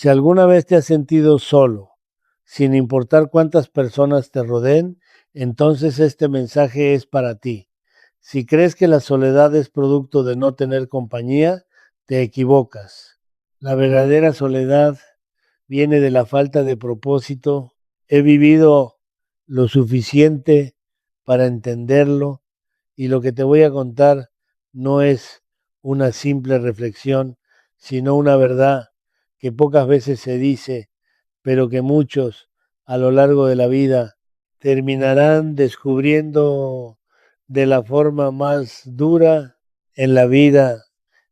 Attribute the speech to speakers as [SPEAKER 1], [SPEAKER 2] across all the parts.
[SPEAKER 1] Si alguna vez te has sentido solo, sin importar cuántas personas te rodeen, entonces este mensaje es para ti. Si crees que la soledad es producto de no tener compañía, te equivocas. La verdadera soledad viene de la falta de propósito. He vivido lo suficiente para entenderlo y lo que te voy a contar no es una simple reflexión, sino una verdad que pocas veces se dice, pero que muchos a lo largo de la vida terminarán descubriendo de la forma más dura en la vida.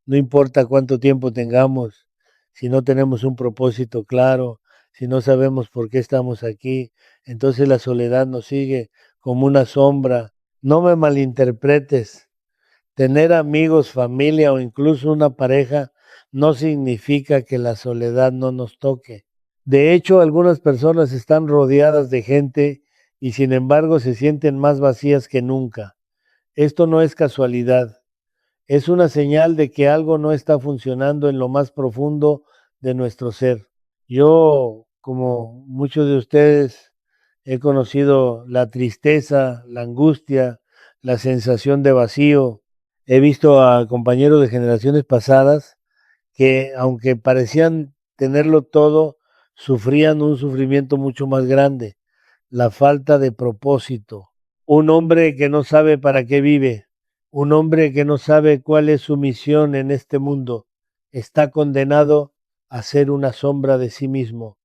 [SPEAKER 1] No importa cuánto tiempo tengamos, si no tenemos un propósito claro, si no sabemos por qué estamos aquí, entonces la soledad nos sigue como una sombra. No me malinterpretes. Tener amigos, familia o incluso una pareja no significa que la soledad no nos toque. De hecho, algunas personas están rodeadas de gente y sin embargo se sienten más vacías que nunca. Esto no es casualidad, es una señal de que algo no está funcionando en lo más profundo de nuestro ser. Yo, como muchos de ustedes, he conocido la tristeza, la angustia, la sensación de vacío. He visto a compañeros de generaciones pasadas que, aunque parecían tenerlo todo, sufrían un sufrimiento mucho más grande, la falta de propósito. Un hombre que no sabe para qué vive, un hombre que no sabe cuál es su misión en este mundo, está condenado a ser una sombra de sí mismo.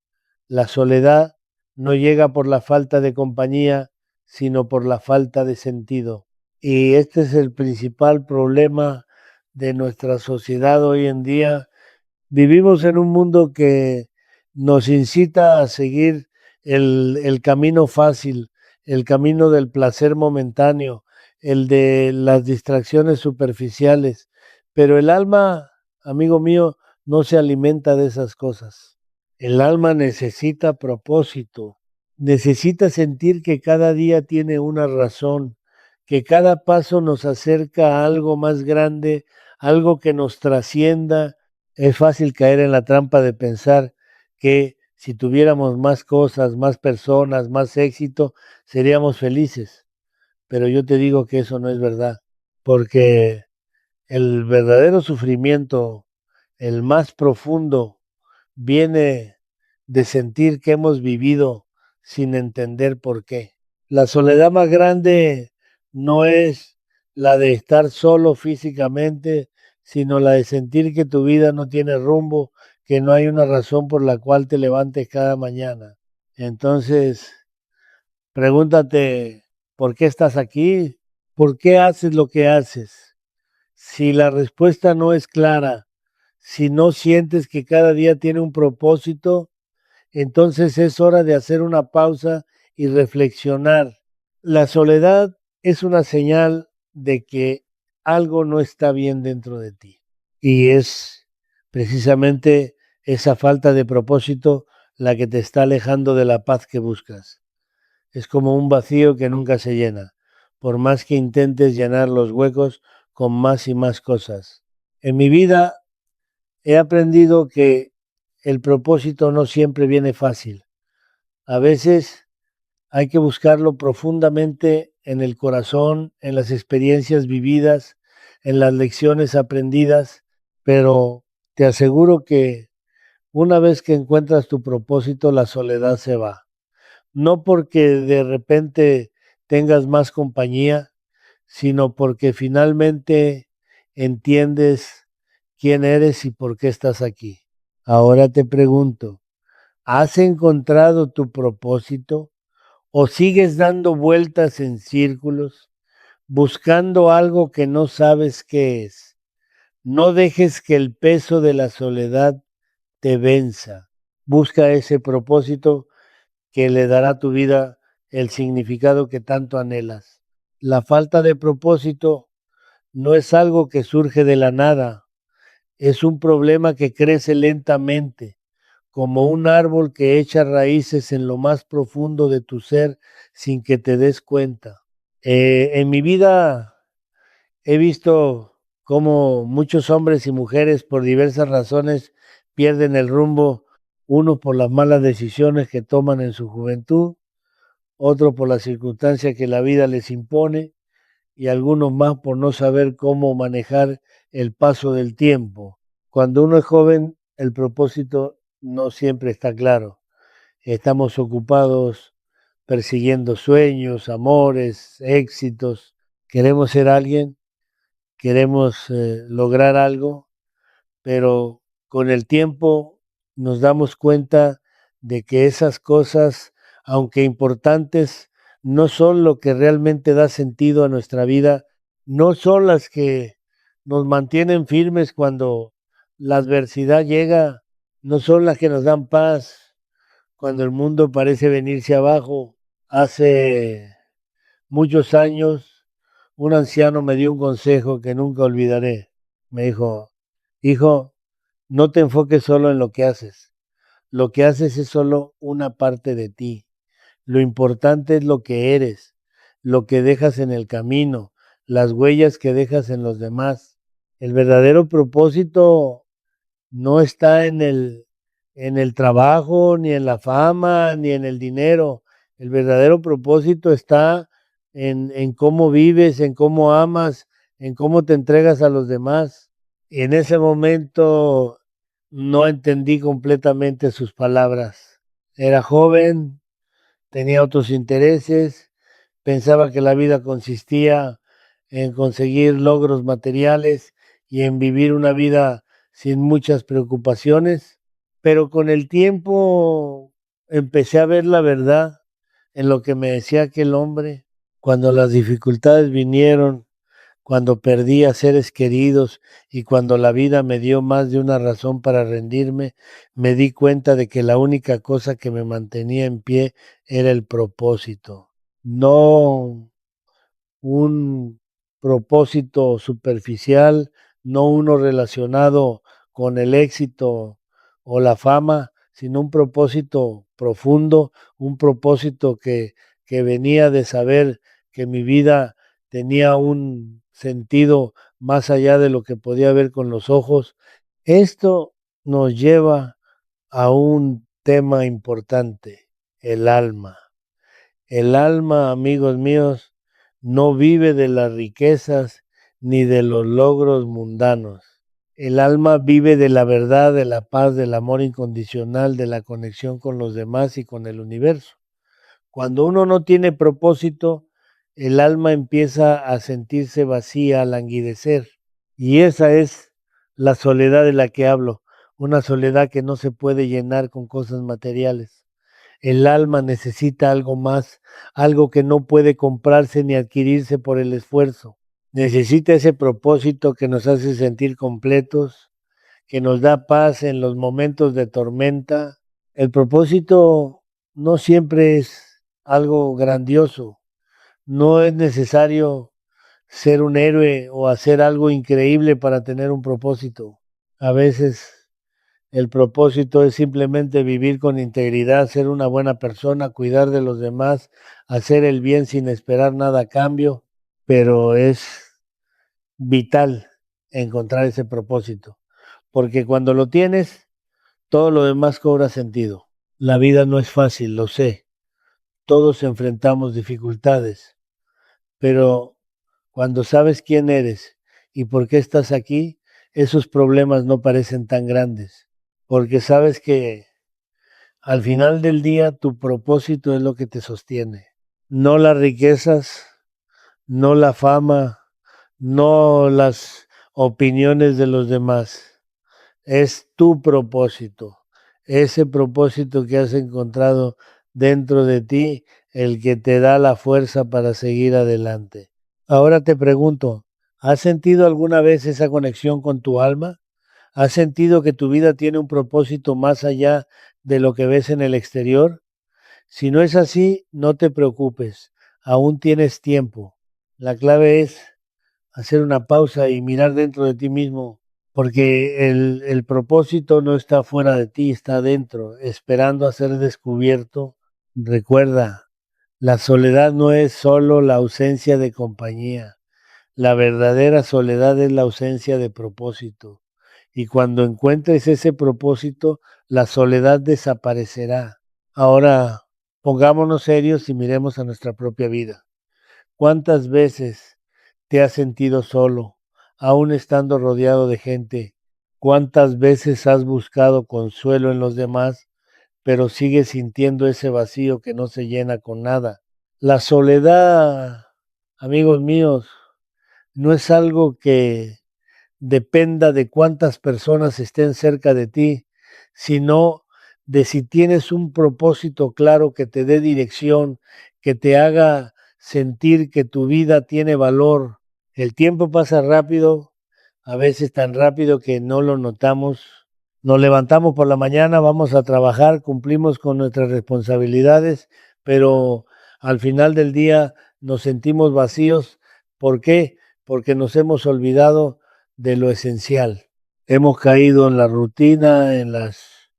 [SPEAKER 1] La soledad no llega por la falta de compañía, sino por la falta de sentido. Y este es el principal problema de nuestra sociedad hoy en día. Vivimos en un mundo que nos incita a seguir el camino fácil, el camino del placer momentáneo, el de las distracciones superficiales, pero el alma, amigo mío, no se alimenta de esas cosas. El alma necesita propósito, necesita sentir que cada día tiene una razón, que cada paso nos acerca a algo más grande, algo que nos trascienda. Es fácil caer en la trampa de pensar que si tuviéramos más cosas, más personas, más éxito, seríamos felices. Pero yo te digo que eso no es verdad, porque el verdadero sufrimiento, el más profundo, viene de sentir que hemos vivido sin entender por qué. La soledad más grande no es la de estar solo físicamente, sino la de sentir que tu vida no tiene rumbo, que no hay una razón por la cual te levantes cada mañana. Entonces, pregúntate, ¿por qué estás aquí? ¿Por qué haces lo que haces? Si la respuesta no es clara, si no sientes que cada día tiene un propósito, entonces es hora de hacer una pausa y reflexionar. La soledad es una señal de que algo no está bien dentro de ti. Y es precisamente esa falta de propósito la que te está alejando de la paz que buscas. Es como un vacío que nunca se llena, por más que intentes llenar los huecos con más y más cosas. En mi vida he aprendido que el propósito no siempre viene fácil. A veces hay que buscarlo profundamente en el corazón, en las experiencias vividas, en las lecciones aprendidas, pero te aseguro que una vez que encuentras tu propósito, la soledad se va. No porque de repente tengas más compañía, sino porque finalmente entiendes quién eres y por qué estás aquí. Ahora te pregunto, ¿has encontrado tu propósito o sigues dando vueltas en círculos, buscando algo que no sabes qué es? No dejes que el peso de la soledad te venza. Busca ese propósito que le dará a tu vida el significado que tanto anhelas. La falta de propósito no es algo que surge de la nada, es un problema que crece lentamente, como un árbol que echa raíces en lo más profundo de tu ser sin que te des cuenta. En mi vida he visto cómo muchos hombres y mujeres por diversas razones pierden el rumbo unos por las malas decisiones que toman en su juventud, otros por las circunstancias que la vida les impone y algunos más por no saber cómo manejar el paso del tiempo. Cuando uno es joven, el propósito no siempre está claro. Estamos ocupados persiguiendo sueños, amores, éxitos. Queremos ser alguien, queremos lograr algo, pero con el tiempo nos damos cuenta de que esas cosas, aunque importantes, no son lo que realmente da sentido a nuestra vida, no son las que nos mantienen firmes cuando la adversidad llega, no son las que nos dan paz cuando el mundo parece venirse abajo. Hace muchos años, un anciano me dio un consejo que nunca olvidaré. Me dijo, hijo, no te enfoques solo en lo que haces. Lo que haces es solo una parte de ti. Lo importante es lo que eres, lo que dejas en el camino, las huellas que dejas en los demás. El verdadero propósito no está en el trabajo, ni en la fama, ni en el dinero. El verdadero propósito está en cómo vives, en cómo amas, en cómo te entregas a los demás. Y en ese momento no entendí completamente sus palabras. Era joven, tenía otros intereses, pensaba que la vida consistía en conseguir logros materiales y en vivir una vida sin muchas preocupaciones, pero con el tiempo empecé a ver la verdad en lo que me decía aquel hombre. Cuando las dificultades vinieron, cuando perdí a seres queridos y cuando la vida me dio más de una razón para rendirme, me di cuenta de que la única cosa que me mantenía en pie era el propósito, no un propósito superficial, no uno relacionado con el éxito o la fama, sino un propósito profundo, un propósito que venía de saber que mi vida tenía un sentido más allá de lo que podía ver con los ojos. Esto nos lleva a un tema importante, el alma. El alma, amigos míos, no vive de las riquezas ni de los logros mundanos. El alma vive de la verdad, de la paz, del amor incondicional, de la conexión con los demás y con el universo. Cuando uno no tiene propósito, el alma empieza a sentirse vacía, a languidecer. Y esa es la soledad de la que hablo, una soledad que no se puede llenar con cosas materiales. El alma necesita algo más, algo que no puede comprarse ni adquirirse por el esfuerzo. Necesita ese propósito que nos hace sentir completos, que nos da paz en los momentos de tormenta. El propósito no siempre es algo grandioso. No es necesario ser un héroe o hacer algo increíble para tener un propósito. A veces el propósito es simplemente vivir con integridad, ser una buena persona, cuidar de los demás, hacer el bien sin esperar nada a cambio, pero es vital encontrar ese propósito, porque cuando lo tienes, todo lo demás cobra sentido. La vida no es fácil, lo sé, todos enfrentamos dificultades, pero cuando sabes quién eres y por qué estás aquí, esos problemas no parecen tan grandes, porque sabes que al final del día, tu propósito es lo que te sostiene. No las riquezas, no la fama, no las opiniones de los demás. Es tu propósito. Ese propósito que has encontrado dentro de ti, el que te da la fuerza para seguir adelante. Ahora te pregunto, ¿has sentido alguna vez esa conexión con tu alma? ¿Has sentido que tu vida tiene un propósito más allá de lo que ves en el exterior? Si no es así, no te preocupes, aún tienes tiempo. La clave es hacer una pausa y mirar dentro de ti mismo, porque el propósito no está fuera de ti, está dentro, esperando a ser descubierto. Recuerda, la soledad no es solo la ausencia de compañía, la verdadera soledad es la ausencia de propósito. Y cuando encuentres ese propósito, la soledad desaparecerá. Ahora, pongámonos serios y miremos a nuestra propia vida. ¿Cuántas veces te has sentido solo, aún estando rodeado de gente? ¿Cuántas veces has buscado consuelo en los demás, pero sigues sintiendo ese vacío que no se llena con nada? La soledad, amigos míos, no es algo que dependa de cuántas personas estén cerca de ti, sino de si tienes un propósito claro que te dé dirección, que te haga sentir que tu vida tiene valor. El tiempo pasa rápido, a veces tan rápido que no lo notamos. Nos levantamos por la mañana, vamos a trabajar, cumplimos con nuestras responsabilidades, pero al final del día nos sentimos vacíos. ¿Por qué? Porque nos hemos olvidado de lo esencial. Hemos caído en la rutina, en las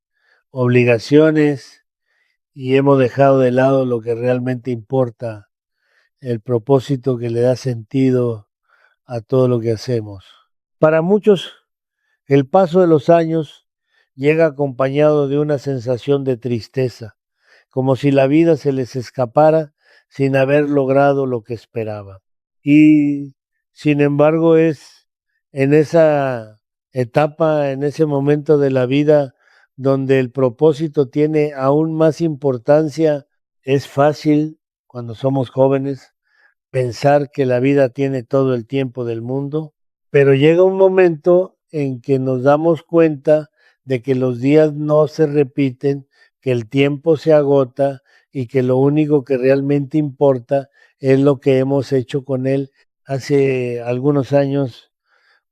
[SPEAKER 1] obligaciones y hemos dejado de lado lo que realmente importa, el propósito que le da sentido a todo lo que hacemos. Para muchos, el paso de los años llega acompañado de una sensación de tristeza, como si la vida se les escapara sin haber logrado lo que esperaba. Y sin embargo es en esa etapa, en ese momento de la vida donde el propósito tiene aún más importancia. Es fácil, cuando somos jóvenes, pensar que la vida tiene todo el tiempo del mundo, pero llega un momento en que nos damos cuenta de que los días no se repiten, que el tiempo se agota y que lo único que realmente importa es lo que hemos hecho con él. Hace algunos años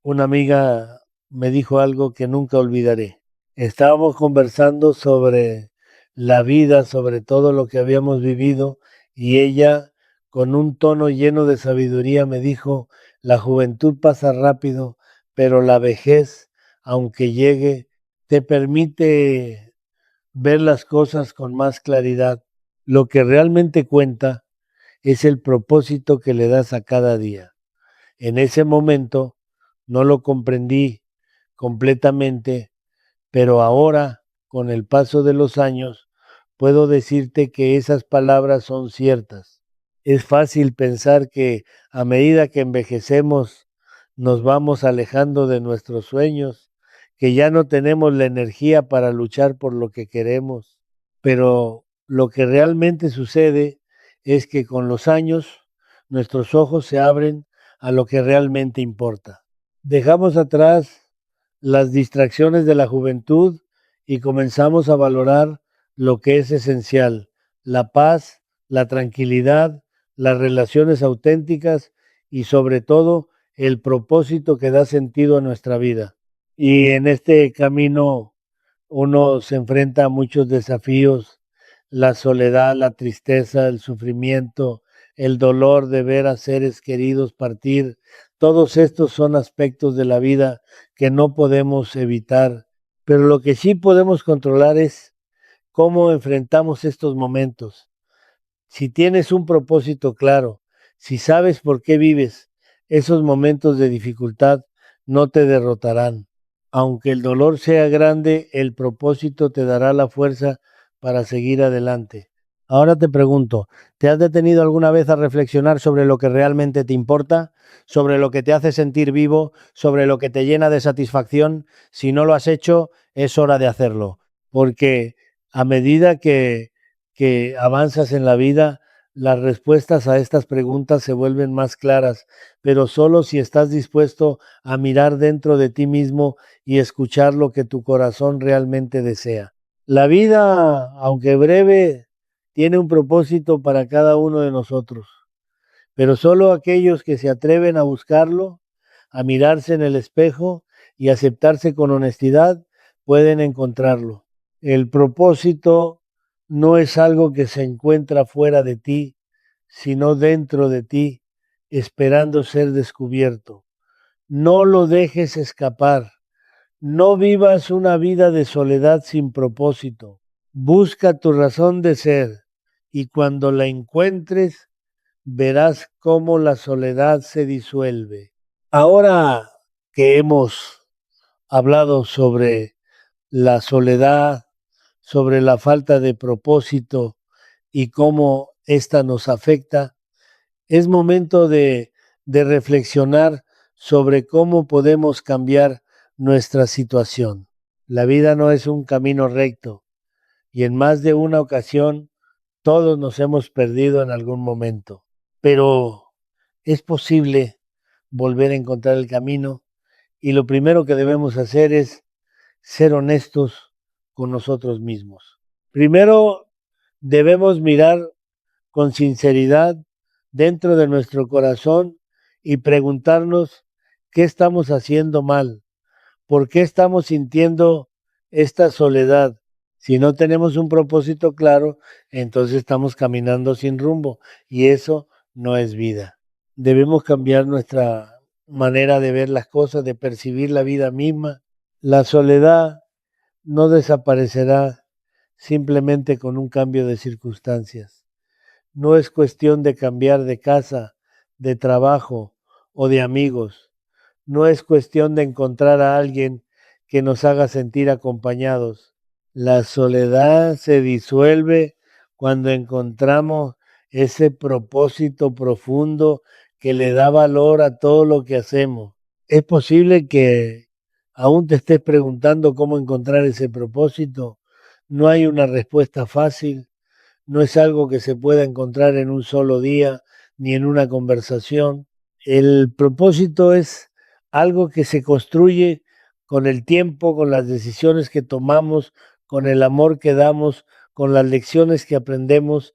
[SPEAKER 1] una amiga me dijo algo que nunca olvidaré. Estábamos conversando sobre la vida, sobre todo lo que habíamos vivido, y ella, con un tono lleno de sabiduría, me dijo: la juventud pasa rápido, pero la vejez, aunque llegue, te permite ver las cosas con más claridad. Lo que realmente cuenta es el propósito que le das a cada día. En ese momento no lo comprendí completamente, pero ahora, con el paso de los años, puedo decirte que esas palabras son ciertas. Es fácil pensar que a medida que envejecemos nos vamos alejando de nuestros sueños, que ya no tenemos la energía para luchar por lo que queremos, pero lo que realmente sucede es que con los años nuestros ojos se abren a lo que realmente importa. Dejamos atrás las distracciones de la juventud y comenzamos a valorar lo que es esencial: la paz, la tranquilidad, las relaciones auténticas y sobre todo el propósito que da sentido a nuestra vida. Y en este camino uno se enfrenta a muchos desafíos: la soledad, la tristeza, el sufrimiento, el dolor de ver a seres queridos partir. Todos estos son aspectos de la vida que no podemos evitar, pero lo que sí podemos controlar es cómo enfrentamos estos momentos. Si tienes un propósito claro, si sabes por qué vives, esos momentos de dificultad no te derrotarán. Aunque el dolor sea grande, el propósito te dará la fuerza para seguir adelante. Ahora te pregunto, ¿te has detenido alguna vez a reflexionar sobre lo que realmente te importa, sobre lo que te hace sentir vivo, sobre lo que te llena de satisfacción? Si no lo has hecho, es hora de hacerlo, porque a medida que avanzas en la vida, las respuestas a estas preguntas se vuelven más claras, pero solo si estás dispuesto a mirar dentro de ti mismo y escuchar lo que tu corazón realmente desea. La vida, aunque breve, tiene un propósito para cada uno de nosotros, pero solo aquellos que se atreven a buscarlo, a mirarse en el espejo y aceptarse con honestidad, pueden encontrarlo. El propósito no es algo que se encuentra fuera de ti, sino dentro de ti, esperando ser descubierto. No lo dejes escapar. No vivas una vida de soledad sin propósito. Busca tu razón de ser y cuando la encuentres, verás cómo la soledad se disuelve. Ahora que hemos hablado sobre la soledad, sobre la falta de propósito y cómo ésta nos afecta, es momento de reflexionar sobre cómo podemos cambiar nuestra situación. La vida no es un camino recto y en más de una ocasión todos nos hemos perdido en algún momento, pero es posible volver a encontrar el camino y lo primero que debemos hacer es ser honestos con nosotros mismos. Primero debemos mirar con sinceridad dentro de nuestro corazón y preguntarnos qué estamos haciendo mal, por qué estamos sintiendo esta soledad. Si no tenemos un propósito claro, entonces estamos caminando sin rumbo y eso no es vida. Debemos cambiar nuestra manera de ver las cosas, de percibir la vida misma. La soledad no desaparecerá simplemente con un cambio de circunstancias. No es cuestión de cambiar de casa, de trabajo o de amigos. No es cuestión de encontrar a alguien que nos haga sentir acompañados. La soledad se disuelve cuando encontramos ese propósito profundo que le da valor a todo lo que hacemos. Es posible que aún te estés preguntando cómo encontrar ese propósito. No hay una respuesta fácil. No es algo que se pueda encontrar en un solo día ni en una conversación. El propósito es algo que se construye con el tiempo, con las decisiones que tomamos, con el amor que damos, con las lecciones que aprendemos,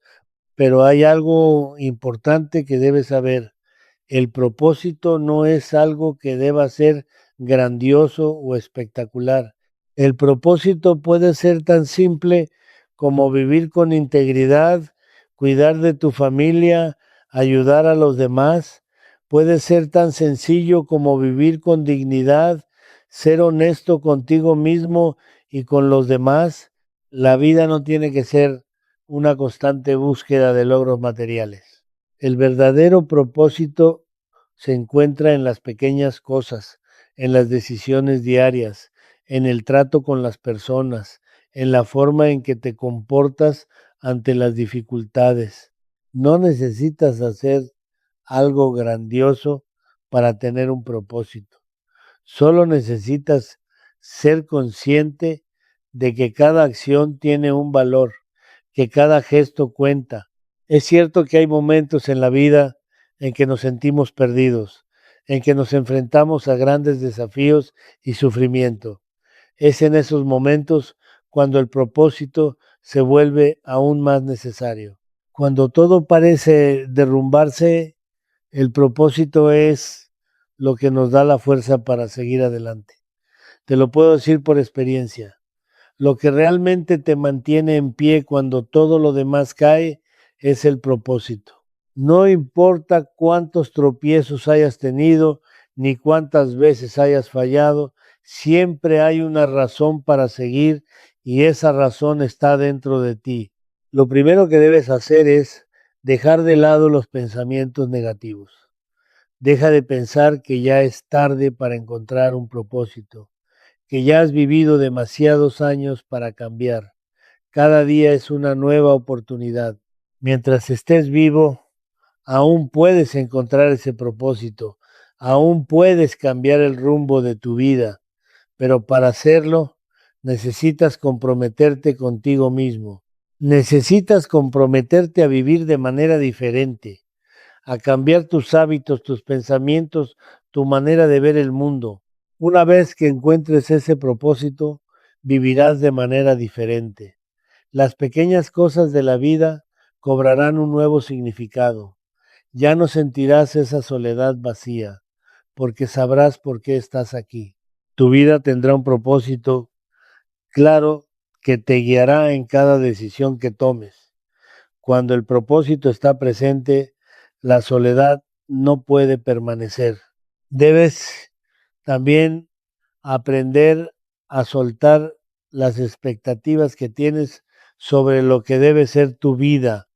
[SPEAKER 1] pero hay algo importante que debes saber. El propósito no es algo que deba ser grandioso o espectacular. El propósito puede ser tan simple como vivir con integridad, cuidar de tu familia, ayudar a los demás. Puede ser tan sencillo como vivir con dignidad, ser honesto contigo mismo y con los demás. La vida no tiene que ser una constante búsqueda de logros materiales. El verdadero propósito se encuentra en las pequeñas cosas, en las decisiones diarias, en el trato con las personas, en la forma en que te comportas ante las dificultades. No necesitas hacer algo grandioso para tener un propósito. Solo necesitas ser consciente de que cada acción tiene un valor, que cada gesto cuenta. Es cierto que hay momentos en la vida en que nos sentimos perdidos, en que nos enfrentamos a grandes desafíos y sufrimiento. Es en esos momentos cuando el propósito se vuelve aún más necesario. Cuando todo parece derrumbarse, el propósito es lo que nos da la fuerza para seguir adelante. Te lo puedo decir por experiencia. Lo que realmente te mantiene en pie cuando todo lo demás cae es el propósito. No importa cuántos tropiezos hayas tenido, ni cuántas veces hayas fallado, siempre hay una razón para seguir y esa razón está dentro de ti. Lo primero que debes hacer es dejar de lado los pensamientos negativos. Deja de pensar que ya es tarde para encontrar un propósito, que ya has vivido demasiados años para cambiar. Cada día es una nueva oportunidad. Mientras estés vivo, aún puedes encontrar ese propósito, aún puedes cambiar el rumbo de tu vida, pero para hacerlo necesitas comprometerte contigo mismo. Necesitas comprometerte a vivir de manera diferente, a cambiar tus hábitos, tus pensamientos, tu manera de ver el mundo. Una vez que encuentres ese propósito, vivirás de manera diferente. Las pequeñas cosas de la vida cobrarán un nuevo significado. Ya no sentirás esa soledad vacía, porque sabrás por qué estás aquí. Tu vida tendrá un propósito claro que te guiará en cada decisión que tomes. Cuando el propósito está presente, la soledad no puede permanecer. Debes también aprender a soltar las expectativas que tienes sobre lo que debe ser tu vida.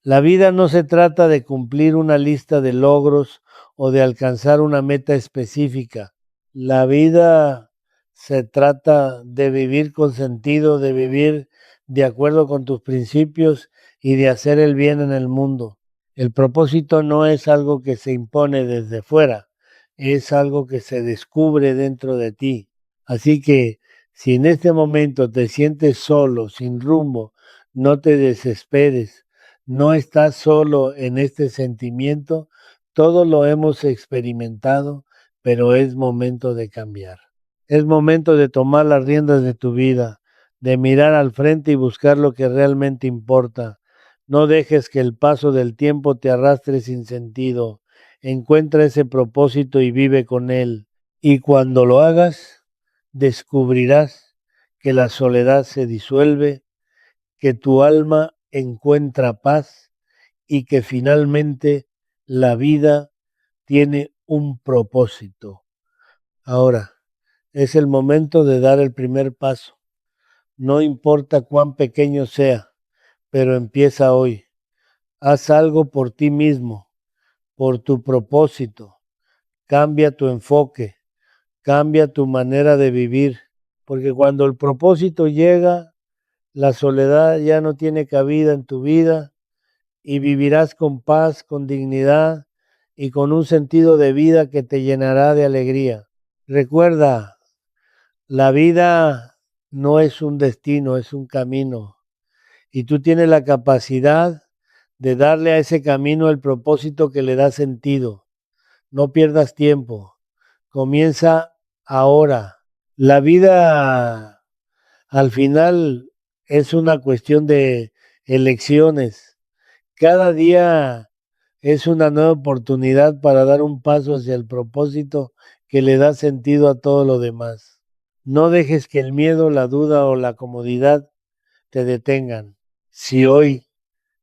[SPEAKER 1] La vida no se trata de cumplir una lista de logros o de alcanzar una meta específica. La vida se trata de vivir con sentido, de vivir de acuerdo con tus principios y de hacer el bien en el mundo. El propósito no es algo que se impone desde fuera, es algo que se descubre dentro de ti. Así que si en este momento te sientes solo, sin rumbo, no te desesperes, no estás solo en este sentimiento, todo lo hemos experimentado, pero es momento de cambiar. Es momento de tomar las riendas de tu vida, de mirar al frente y buscar lo que realmente importa. No dejes que el paso del tiempo te arrastre sin sentido. Encuentra ese propósito y vive con él. Y cuando lo hagas, descubrirás que la soledad se disuelve, que tu alma encuentra paz y que finalmente la vida tiene un propósito. Ahora, es el momento de dar el primer paso. No importa cuán pequeño sea, pero empieza hoy. Haz algo por ti mismo, por tu propósito. Cambia tu enfoque, cambia tu manera de vivir, porque cuando el propósito llega, la soledad ya no tiene cabida en tu vida y vivirás con paz, con dignidad y con un sentido de vida que te llenará de alegría. Recuerda, la vida no es un destino, es un camino. Y tú tienes la capacidad de darle a ese camino el propósito que le da sentido. No pierdas tiempo. Comienza ahora. La vida al final es una cuestión de elecciones. Cada día es una nueva oportunidad para dar un paso hacia el propósito que le da sentido a todo lo demás. No dejes que el miedo, la duda o la comodidad te detengan. Si hoy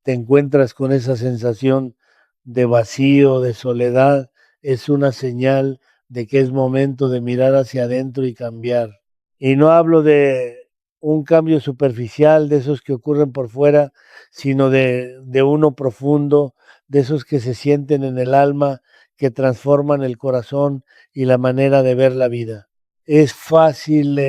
[SPEAKER 1] te encuentras con esa sensación de vacío, de soledad, es una señal de que es momento de mirar hacia adentro y cambiar. Y no hablo de un cambio superficial, de esos que ocurren por fuera, sino de uno profundo, de esos que se sienten en el alma, que transforman el corazón y la manera de ver la vida. Es fácil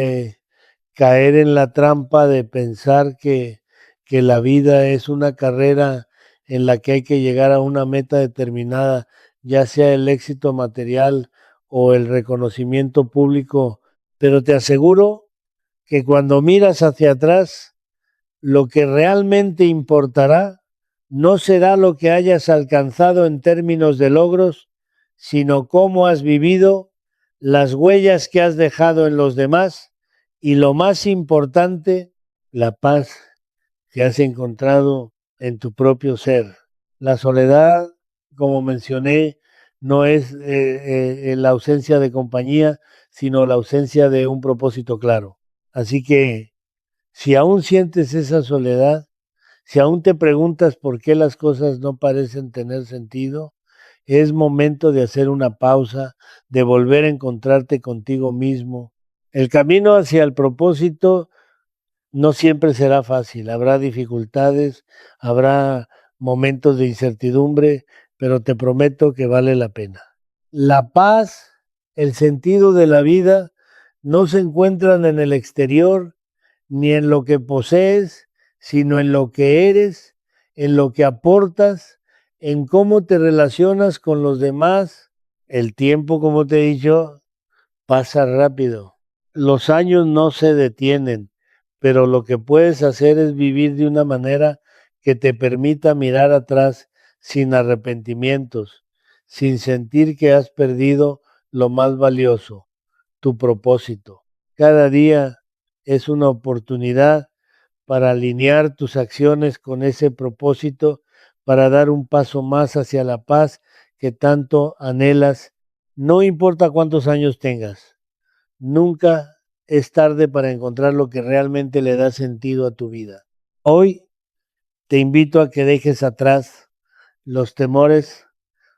[SPEAKER 1] caer en la trampa de pensar que la vida es una carrera en la que hay que llegar a una meta determinada, ya sea el éxito material o el reconocimiento público, pero te aseguro que cuando miras hacia atrás, lo que realmente importará no será lo que hayas alcanzado en términos de logros, sino cómo has vivido, las huellas que has dejado en los demás y lo más importante, la paz que has encontrado en tu propio ser. La soledad, como mencioné, no es la ausencia de compañía, sino la ausencia de un propósito claro. Así que si aún sientes esa soledad, si aún te preguntas por qué las cosas no parecen tener sentido, es momento de hacer una pausa, de volver a encontrarte contigo mismo. El camino hacia el propósito no siempre será fácil, habrá dificultades, habrá momentos de incertidumbre, pero te prometo que vale la pena. La paz, el sentido de la vida, no se encuentran en el exterior ni en lo que posees, sino en lo que eres, en lo que aportas, en cómo te relacionas con los demás. El tiempo, como te he dicho, pasa rápido. Los años no se detienen, pero lo que puedes hacer es vivir de una manera que te permita mirar atrás sin arrepentimientos, sin sentir que has perdido lo más valioso, tu propósito. Cada día es una oportunidad para alinear tus acciones con ese propósito, para dar un paso más hacia la paz que tanto anhelas, no importa cuántos años tengas. Nunca es tarde para encontrar lo que realmente le da sentido a tu vida. Hoy te invito a que dejes atrás los temores,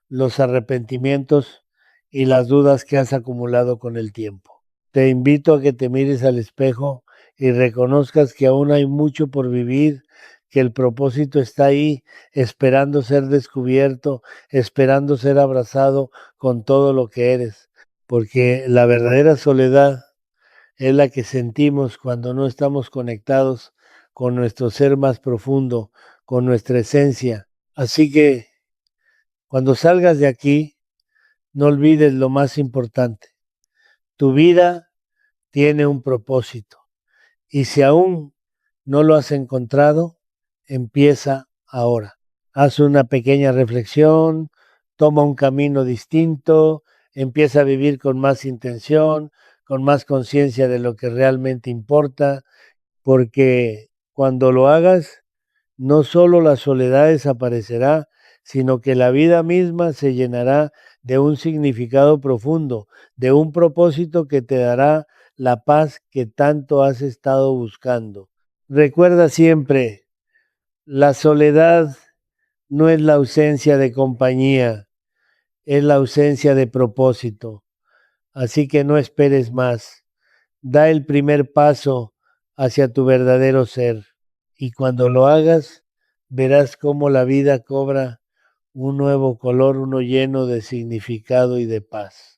[SPEAKER 1] los arrepentimientos y las dudas que has acumulado con el tiempo. Te invito a que te mires al espejo y reconozcas que aún hay mucho por vivir, que el propósito está ahí, esperando ser descubierto, esperando ser abrazado con todo lo que eres, porque la verdadera soledad es la que sentimos cuando no estamos conectados con nuestro ser más profundo, con nuestra esencia. Así que cuando salgas de aquí, no olvides lo más importante. Tu vida tiene un propósito. Y si aún no lo has encontrado, empieza ahora. Haz una pequeña reflexión, toma un camino distinto, empieza a vivir con más intención, con más conciencia de lo que realmente importa, porque cuando lo hagas, no solo la soledad desaparecerá, sino que la vida misma se llenará de un significado profundo, de un propósito que te dará la paz que tanto has estado buscando. Recuerda siempre, la soledad no es la ausencia de compañía, es la ausencia de propósito. Así que no esperes más. Da el primer paso hacia tu verdadero ser. Y cuando lo hagas, verás cómo la vida cobra un nuevo color, uno lleno de significado y de paz.